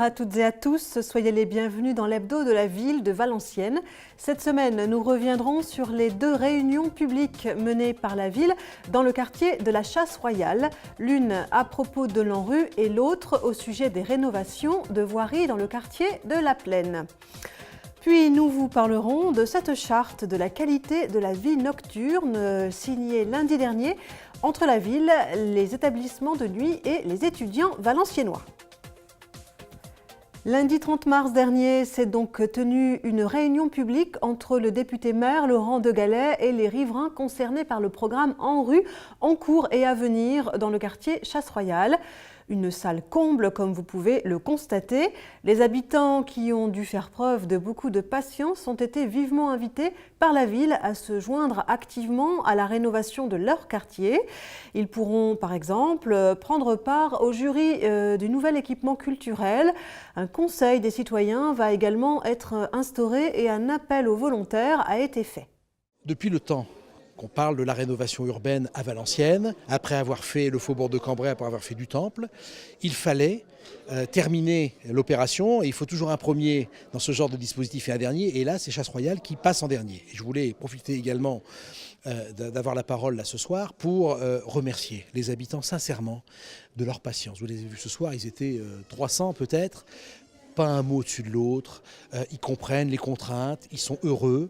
Bonjour à toutes et à tous, soyez les bienvenus dans l'hebdo de la ville de Valenciennes. Cette semaine, nous reviendrons sur les 2 réunions publiques menées par la ville dans le quartier de la Chasse-Royale, l'une à propos de l'ANRU et l'autre au sujet des rénovations de voiries dans le quartier de la Plaine. Puis nous vous parlerons de cette charte de la qualité de la vie nocturne signée lundi dernier entre la ville, les établissements de nuit et les étudiants valenciennois. Lundi 30 mars dernier s'est donc tenue une réunion publique entre le député-maire Laurent de Gallet et les riverains concernés par le programme ANRU en cours et à venir dans le quartier Chasse-Royale. Une salle comble, comme vous pouvez le constater. Les habitants qui ont dû faire preuve de beaucoup de patience ont été vivement invités par la ville à se joindre activement à la rénovation de leur quartier. Ils pourront, par exemple, prendre part au jury du nouvel équipement culturel. Un conseil des citoyens va également être instauré et un appel aux volontaires a été fait. Depuis le temps qu'on parle de la rénovation urbaine à Valenciennes, après avoir fait le faubourg de Cambrai, après avoir fait du Temple, il fallait terminer l'opération et il faut toujours un premier dans ce genre de dispositif et un dernier, et là c'est Chasse-Royale qui passe en dernier. Et je voulais profiter également d'avoir la parole là ce soir pour remercier les habitants sincèrement de leur patience. Vous les avez vus ce soir, ils étaient 300 peut-être, pas un mot au-dessus de l'autre, ils comprennent les contraintes, ils sont heureux.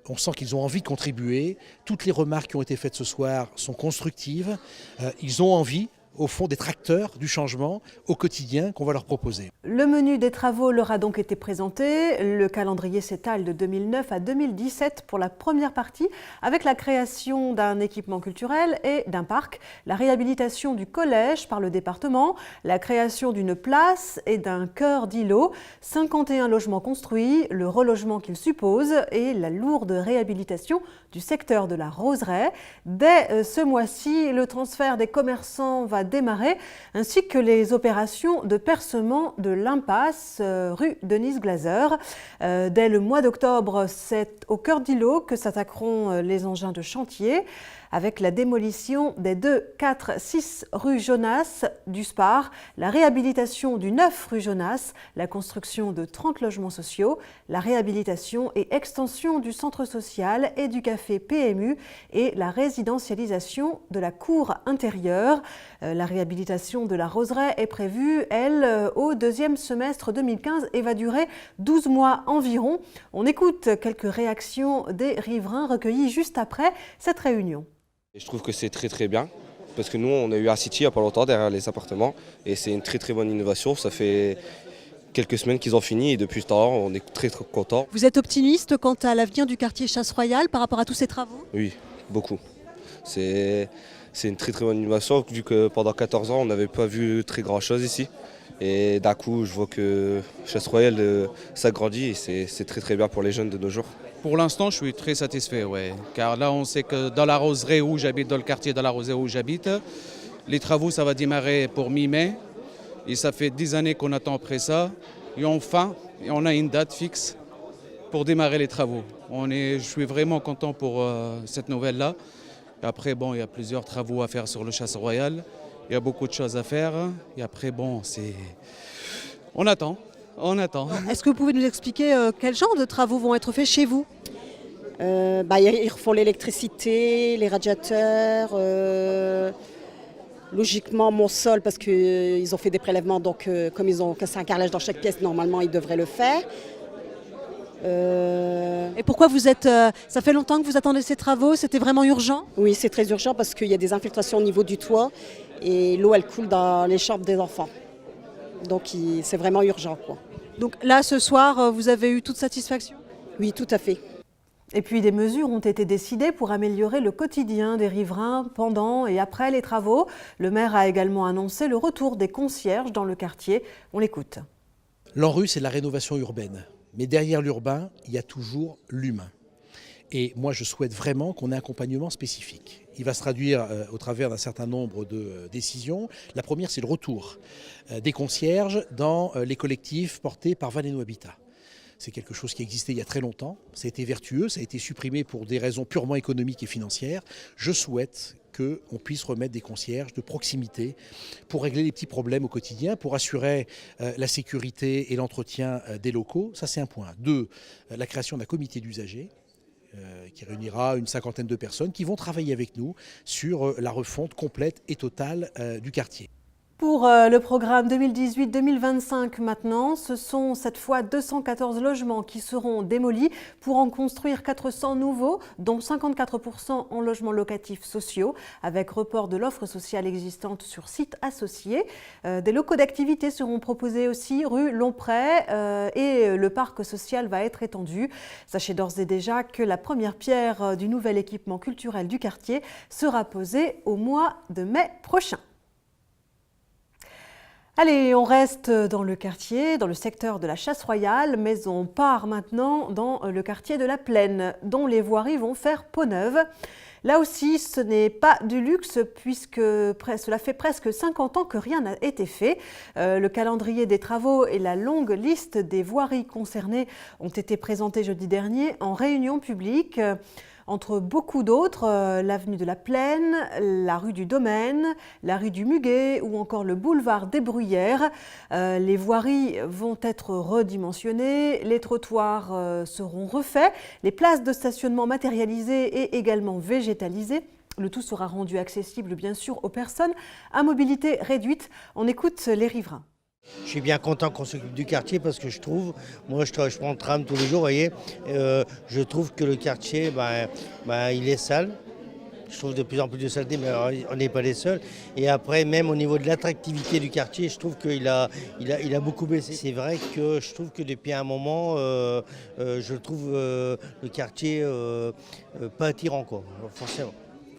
On sent qu'ils ont envie de contribuer. Toutes les remarques qui ont été faites ce soir sont constructives. Ils ont envie, au fond, d'être acteurs du changement au quotidien qu'on va leur proposer. Le menu des travaux leur a donc été présenté. Le calendrier s'étale de 2009 à 2017 pour la première partie, avec la création d'un équipement culturel et d'un parc, la réhabilitation du collège par le département, la création d'une place et d'un cœur d'îlot, 51 logements construits, le relogement qu'ils supposent et la lourde réhabilitation du secteur de la Roseraie. Dès ce mois-ci, le transfert des commerçants va démarrer, ainsi que les opérations de percement de l'impasse rue Denise Glaser. Dès le mois d'octobre, c'est au cœur d'îlot que s'attaqueront les engins de chantier, avec la démolition des 2, 4, 6 rue Jonas du Spar, la réhabilitation du 9 rue Jonas, la construction de 30 logements sociaux, la réhabilitation et extension du centre social et du café PMU et la résidentialisation de la cour intérieure. La réhabilitation de la Roseraie est prévue, elle, au 2e semestre 2015 et va durer 12 mois environ. On écoute quelques réactions des riverains recueillies juste après cette réunion. Je trouve que c'est très bien, parce que nous on a eu un City il n'y a pas longtemps derrière les appartements et c'est une très bonne innovation. Ça fait quelques semaines qu'ils ont fini et depuis ce temps on est très contents. Vous êtes optimiste quant à l'avenir du quartier Chasse-Royale par rapport à tous ces travaux? Oui, beaucoup. C'est une très bonne innovation vu que pendant 14 ans on n'avait pas vu très grand chose ici. Et d'un coup je vois que Chasse-Royale s'agrandit et c'est très bien pour les jeunes de nos jours. Pour l'instant, je suis très satisfait, ouais. Car là, on sait que dans la Roseraie où j'habite, dans le quartier de la Roseraie où j'habite, les travaux, ça va démarrer pour mi-mai. Et ça fait 10 années qu'on attend après ça. Et enfin, on a une date fixe pour démarrer les travaux. Je suis vraiment content pour cette nouvelle-là. Après, bon, il y a plusieurs travaux à faire sur le Chasse-Royale. Il y a beaucoup de choses à faire. Et après, bon, on attend. On attend. Est-ce que vous pouvez nous expliquer quel genre de travaux vont être faits chez vous? Ils refont l'électricité, les radiateurs, logiquement mon sol parce qu'ils ont fait des prélèvements, donc comme ils ont cassé un carrelage dans chaque pièce, normalement ils devraient le faire. Et pourquoi ça fait longtemps que vous attendez ces travaux? C'était vraiment urgent? Oui, c'est très urgent parce qu'il y a des infiltrations au niveau du toit et l'eau elle coule dans les chambres des enfants. Donc c'est vraiment urgent, quoi. Donc là, ce soir, vous avez eu toute satisfaction? Oui, tout à fait. Et puis des mesures ont été décidées pour améliorer le quotidien des riverains pendant et après les travaux. Le maire a également annoncé le retour des concierges dans le quartier. On l'écoute. L'ANRU, c'est la rénovation urbaine. Mais derrière l'urbain, il y a toujours l'humain. Et moi, je souhaite vraiment qu'on ait un accompagnement spécifique. Il va se traduire au travers d'un certain nombre de décisions. La première, c'est le retour des concierges dans les collectifs portés par Valeno Habitat. C'est quelque chose qui existait il y a très longtemps. Ça a été vertueux, ça a été supprimé pour des raisons purement économiques et financières. Je souhaite qu'on puisse remettre des concierges de proximité pour régler les petits problèmes au quotidien, pour assurer la sécurité et l'entretien des locaux. Ça, c'est un point. 2, la création d'un comité d'usagers qui réunira une cinquantaine de personnes qui vont travailler avec nous sur la refonte complète et totale du quartier. Pour le programme 2018-2025 maintenant, ce sont cette fois 214 logements qui seront démolis pour en construire 400 nouveaux, dont 54% en logements locatifs sociaux, avec report de l'offre sociale existante sur site associé. Des locaux d'activité seront proposés aussi rue Longpré et le parc social va être étendu. Sachez d'ores et déjà que la première pierre du nouvel équipement culturel du quartier sera posée au mois de mai prochain. Allez, on reste dans le quartier, dans le secteur de la Chasse Royale, mais on part maintenant dans le quartier de la Plaine, dont les voiries vont faire peau neuve. Là aussi, ce n'est pas du luxe puisque cela fait presque 50 ans que rien n'a été fait. Le calendrier des travaux et la longue liste des voiries concernées ont été présentés jeudi dernier en réunion publique. Entre beaucoup d'autres, l'avenue de la Plaine, la rue du Domaine, la rue du Muguet ou encore le boulevard des Bruyères. Les voiries vont être redimensionnées, les trottoirs seront refaits, les places de stationnement matérialisées et également végétalisées. Le tout sera rendu accessible bien sûr aux personnes à mobilité réduite. On écoute les riverains. Je suis bien content qu'on s'occupe du quartier parce que je prends le tram tous les jours, vous voyez, je trouve que le quartier, il est sale. Je trouve de plus en plus de saleté, mais on n'est pas les seuls. Et après, même au niveau de l'attractivité du quartier, je trouve qu'il a beaucoup baissé. C'est vrai que je trouve que depuis un moment, je trouve le quartier pas attirant, quoi, forcément.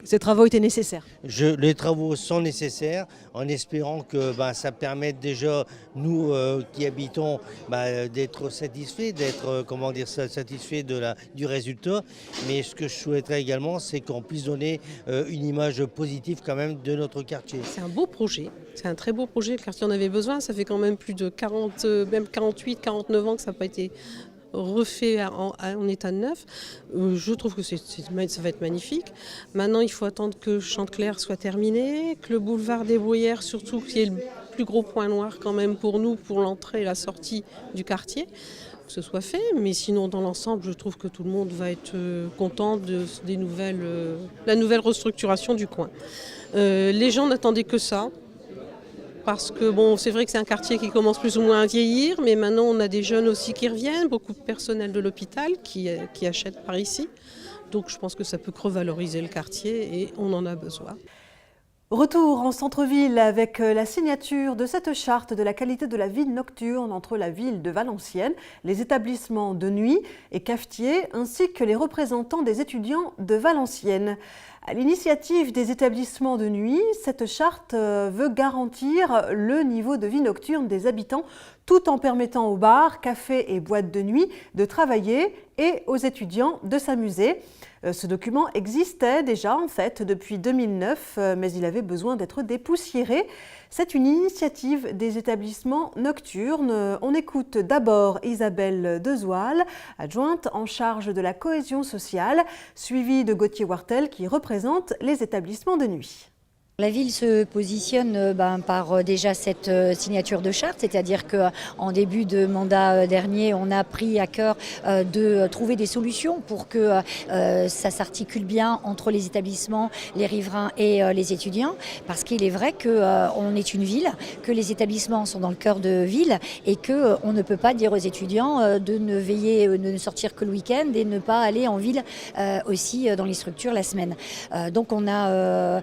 Ces travaux étaient nécessaires. Les travaux sont nécessaires en espérant que ça permette déjà, nous qui habitons, d'être satisfaits, satisfaits du résultat. Mais ce que je souhaiterais également, c'est qu'on puisse donner une image positive quand même de notre quartier. C'est un beau projet, c'est un très beau projet. Le quartier en avait besoin, ça fait quand même plus de 40, même 48, 49 ans que ça n'a pas été refait en état neuf. Je trouve que ça va être magnifique. Maintenant, il faut attendre que Chanteclair soit terminé, que le boulevard des Bruyères, surtout, qui est le plus gros point noir quand même pour nous, pour l'entrée et la sortie du quartier, que ce soit fait. Mais sinon, dans l'ensemble, je trouve que tout le monde va être content de la nouvelle restructuration du coin. Les gens n'attendaient que ça. Parce que c'est vrai que c'est un quartier qui commence plus ou moins à vieillir, mais maintenant on a des jeunes aussi qui reviennent, beaucoup de personnel de l'hôpital qui achètent par ici. Donc je pense que ça peut revaloriser le quartier et on en a besoin. Retour en centre-ville avec la signature de cette charte de la qualité de la vie nocturne entre la ville de Valenciennes, les établissements de nuit et cafetiers, ainsi que les représentants des étudiants de Valenciennes. À l'initiative des établissements de nuit, cette charte veut garantir le niveau de vie nocturne des habitants tout en permettant aux bars, cafés et boîtes de nuit de travailler et aux étudiants de s'amuser. Ce document existait déjà en fait depuis 2009, mais il avait besoin d'être dépoussiéré. C'est une initiative des établissements nocturnes. On écoute d'abord Isabelle Dezoil, adjointe en charge de la cohésion sociale, suivie de Gauthier Wartel qui représente les établissements de nuit. La ville se positionne par déjà cette signature de charte, c'est-à-dire qu'en début de mandat dernier, on a pris à cœur de trouver des solutions pour que ça s'articule bien entre les établissements, les riverains et les étudiants, parce qu'il est vrai qu'on est une ville, que les établissements sont dans le cœur de ville et qu'on ne peut pas dire aux étudiants de ne sortir que le week-end et ne pas aller en ville aussi dans les structures la semaine. Donc on a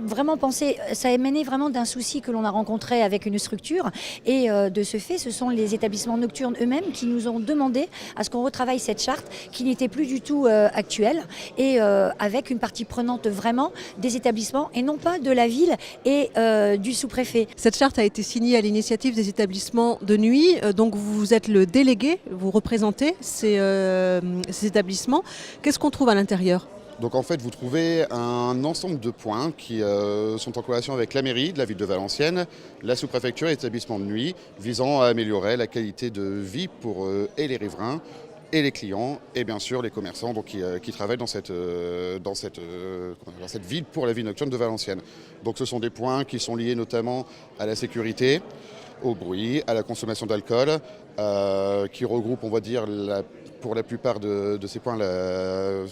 vraiment pensé, ça a émané vraiment d'un souci que l'on a rencontré avec une structure et de ce fait, ce sont les établissements nocturnes eux-mêmes qui nous ont demandé à ce qu'on retravaille cette charte qui n'était plus du tout actuelle et avec une partie prenante vraiment des établissements et non pas de la ville et du sous-préfet. Cette charte a été signée à l'initiative des établissements de nuit, donc vous êtes le délégué, vous représentez ces établissements. Qu'est-ce qu'on trouve à l'intérieur ? Donc en fait, vous trouvez un ensemble de points qui sont en corrélation avec la mairie de la ville de Valenciennes, la sous-préfecture et l'établissement de nuit, visant à améliorer la qualité de vie pour et les riverains et les clients, et bien sûr les commerçants donc, qui travaillent dans cette ville pour la vie nocturne de Valenciennes. Donc ce sont des points qui sont liés notamment à la sécurité, au bruit, à la consommation d'alcool, qui regroupent, on va dire, pour la plupart de ces points de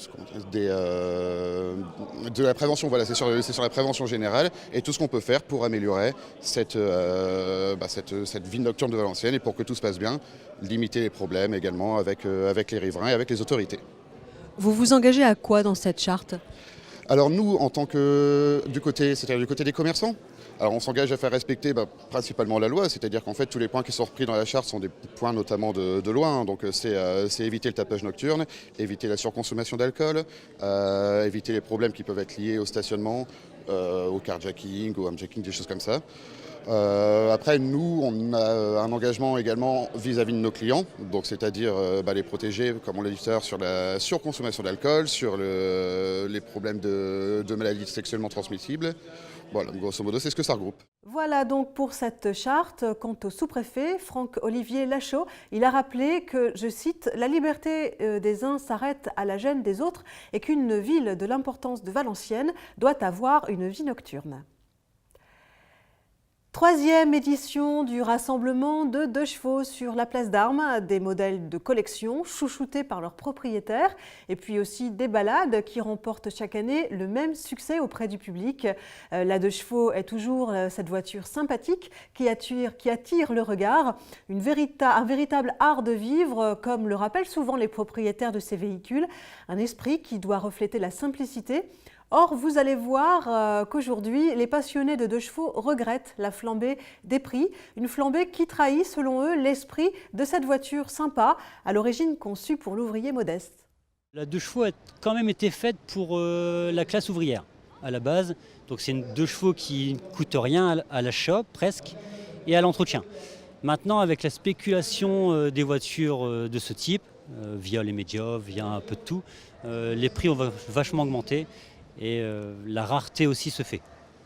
la prévention. Voilà, c'est sur la prévention générale et tout ce qu'on peut faire pour améliorer cette ville nocturne de Valenciennes et pour que tout se passe bien, limiter les problèmes également avec les riverains et avec les autorités. Vous vous engagez à quoi dans cette charte ? Alors nous, en tant que c'est-à-dire du côté des commerçants, alors on s'engage à faire respecter principalement la loi, c'est-à-dire qu'en fait tous les points qui sont repris dans la charte sont des points notamment de loi, hein. Donc c'est éviter le tapage nocturne, éviter la surconsommation d'alcool, éviter les problèmes qui peuvent être liés au stationnement, au carjacking, au hamjacking, des choses comme ça. Après, nous, on a un engagement également vis-à-vis de nos clients, donc c'est-à-dire les protéger, comme on l'a dit tout à l'heure, sur la surconsommation d'alcool, sur les problèmes de maladies sexuellement transmissibles. Voilà, grosso modo, c'est ce que ça regroupe. Voilà donc pour cette charte. Quant au sous-préfet, Franck-Olivier Lachaud, il a rappelé que, je cite, « La liberté des uns s'arrête à la gêne des autres et qu'une ville de l'importance de Valenciennes doit avoir une vie nocturne ». 3e édition du rassemblement de 2 chevaux sur la place d'Armes, des modèles de collection chouchoutés par leurs propriétaires et puis aussi des balades qui remportent chaque année le même succès auprès du public. La 2 chevaux est toujours cette voiture sympathique qui attire le regard, un véritable art de vivre comme le rappellent souvent les propriétaires de ces véhicules, un esprit qui doit refléter la simplicité. Or, vous allez voir qu'aujourd'hui, les passionnés de 2 chevaux regrettent la flambée des prix, une flambée qui trahit, selon eux, l'esprit de cette voiture sympa, à l'origine conçue pour l'ouvrier modeste. La 2 chevaux a quand même été faite pour la classe ouvrière, à la base. Donc c'est une 2 chevaux qui ne coûte rien à l'achat, presque, et à l'entretien. Maintenant, avec la spéculation des voitures de ce type, via les médias, via un peu de tout, les prix ont vachement augmenté. Et la rareté aussi se fait.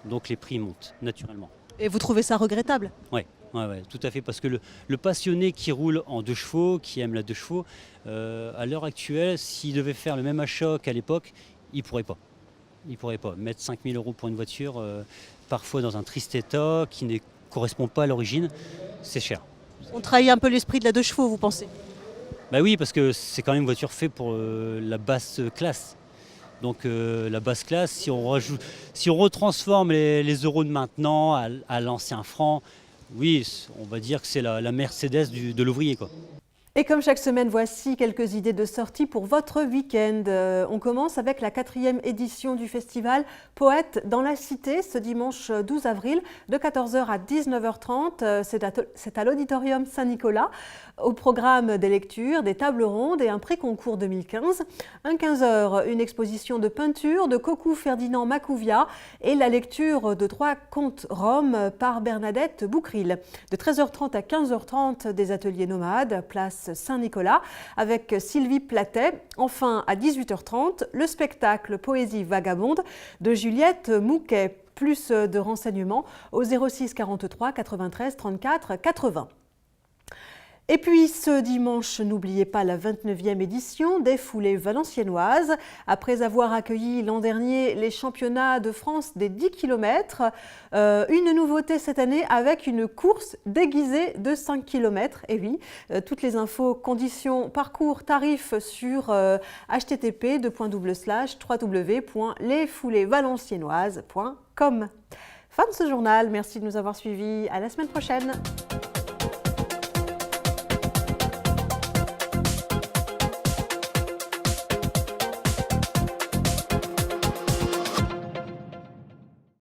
Donc les prix montent naturellement. Et vous trouvez ça regrettable ? Oui, tout à fait. Parce que le passionné qui roule en 2 chevaux, qui aime la 2 chevaux, à l'heure actuelle, s'il devait faire le même achat qu'à l'époque, il ne pourrait pas. Il ne pourrait pas. Mettre 5 000 € pour une voiture, parfois dans un triste état, qui ne correspond pas à l'origine, c'est cher. On trahit un peu l'esprit de la 2 chevaux, vous pensez ? Bah oui, parce que c'est quand même une voiture faite pour la basse classe. Donc la basse classe, si on retransforme les euros de maintenant à l'ancien franc, oui, on va dire que c'est la Mercedes de l'ouvrier, quoi. Et comme chaque semaine, voici quelques idées de sortie pour votre week-end. On commence avec la 4e édition du festival Poètes dans la Cité, ce dimanche 12 avril, de 14h à 19h30. C'est à l'Auditorium Saint-Nicolas. Au programme des lectures, des tables rondes et un prix concours 2015. À 15h, une exposition de peinture de Cocou Ferdinand Macouvia et la lecture de 3 contes roms par Bernadette Boucril. De 13h30 à 15h30, des ateliers nomades, place Saint-Nicolas, avec Sylvie Platet. Enfin, à 18h30, le spectacle Poésie vagabonde de Juliette Mouquet. Plus de renseignements au 06 43 93 34 80. Et puis ce dimanche, n'oubliez pas la 29e édition des foulées valenciennoises. Après avoir accueilli l'an dernier les championnats de France des 10 km, une nouveauté cette année avec une course déguisée de 5 km. Et oui, toutes les infos, conditions, parcours, tarifs sur http://www.lesfouleesvalenciennoises.com. Fin de ce journal, merci de nous avoir suivis, à la semaine prochaine.